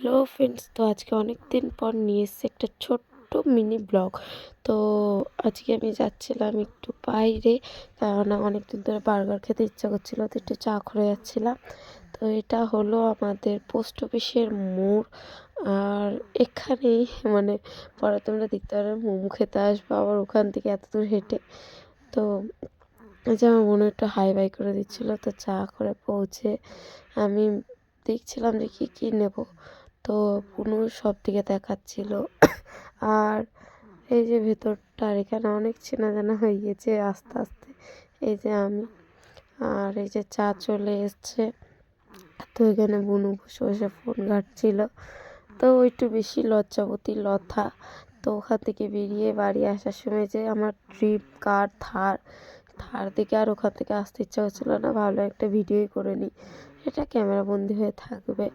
Hello friends, তো আজকে অনেক দিন পর নিয়ে এসেছি একটা ছোট্ট মিনি ব্লগ। তো আজকে আমি যাচ্ছিলাম একটু বাইরে, কারণ অনেক দিন ধরে বার্গার খেতে ইচ্ছা করছিল, তো একটু চা করে যাচ্ছিলাম। তো এটা হলো আমাদের পোস্ট অফিসের মোড়। আর এখানেই মানে পরে তোমরা দেখতে পারবে মোমো খেতে আসবো আবার ওখান থেকে এত দূর হেঁটে। তো এই যে আমার মনে একটু হাই বাই করে দিচ্ছিলো, তো চা করে পৌঁছে আমি দেখছিলাম যে কী কী নেব। তো পুনু সব দিকে দেখাচ্ছিল। আর এই যে ভেতরটার এখানে অনেক চেনা জানা হয়ে গিয়েছে আস্তে আস্তে। এই যে আমি, আর এই যে চা চলে এসছে। তো এখানে বুনু বসে বসে ফোন ঘাঁটছিল। তো একটু বেশি লজ্জাবতী লতা। তো ওখান থেকে বেরিয়ে বাড়ি আসার সময় যে আমার ড্রিম কার থার দিকে আর ওখান থেকে আসতে ইচ্ছা হচ্ছিলো না, ভালো একটা ভিডিওই করে নিই, এটা ক্যামেরা বন্দি হয়ে থাকবে।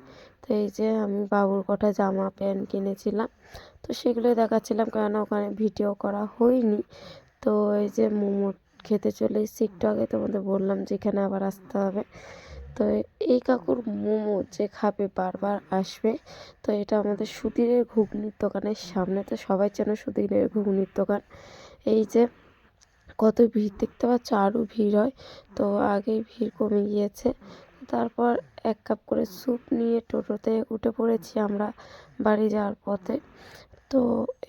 তো এই যে আমি বাবুর কটা জামা প্যান্ট কিনেছিলাম, তো সেগুলোই দেখাচ্ছিলাম, কেননা ওখানে ভিডিও করা হয়নি। তো এই যে মোমো খেতে চলে এসেছি একটু আগে, তোমাদের বললাম যে এখানে আবার আসতে হবে। তো এই কাকুর মোমো যে খাবে বারবার আসবে। তো এটা আমাদের সুধীরের ঘুগনির দোকানের সামনে, তো সবাই চেনো সুধীরের ঘুগনির দোকান। এই যে কত ভিড় দেখতে পাচ্ছ, আরও ভিড় হয়। তো আগেই ভিড় কমে গিয়েছে। তারপর এক কাপ করে স্যুপ নিয়ে টোটোতে উঠে পড়েছি আমরা বাড়ি যাওয়ার পথে। তো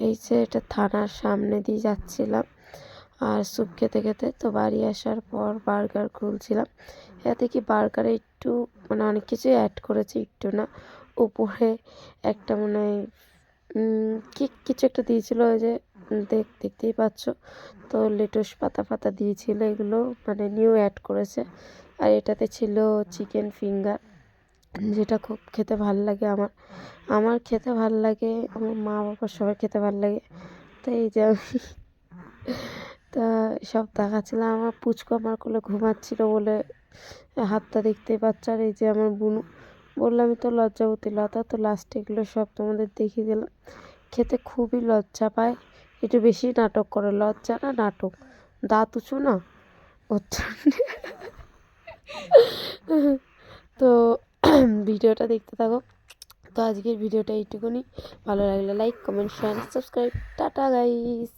এই যে এটা থানার সামনে দিয়ে যাচ্ছিলাম আর স্যুপ খেতে খেতে। তো বাড়ি আসার পর বার্গার খুলছিলাম। এতে কি বার্গারে একটু মানে অনেক কিছুই অ্যাড করেছে, একটু না, উপরে একটা মনে হয় কি কিছু একটা দিয়েছিল, ওই যে দেখতেই পাচ্ছ। তো লেটুস পাতা ফাতা দিয়েছিল, এগুলো মানে নিউ অ্যাড করেছে। আর এটাতে ছিল চিকেন ফিঙ্গার, যেটা খুব খেতে ভাল লাগে আমার। আমার খেতে ভাল লাগে, আমার মা বাবার সবার খেতে ভাল লাগে। তো এই যে আমি তা সব দেখাচ্ছিলাম। আমার পুচকু আমার কোলে ঘুমাচ্ছিল বলে হাতটা দেখতেই পাচ্ছ। আর এই যে আমার বুনু, বললামই তো লজ্জাবতী লতা। তো লাস্টে এগুলো সব তোমাদের দেখিয়ে দিলাম। খেতে খুবই লজ্জা পায়, একটু বেশি নাটক করে, লজ্জা না নাটক, দাঁত উঁচু না ওর জন্যে। তো ভিডিওটা দেখতে থাকো। তো আজকের ভিডিওটা এইটুকুনি। ভালো লাগলে like, comment, share, subscribe. Tata guys.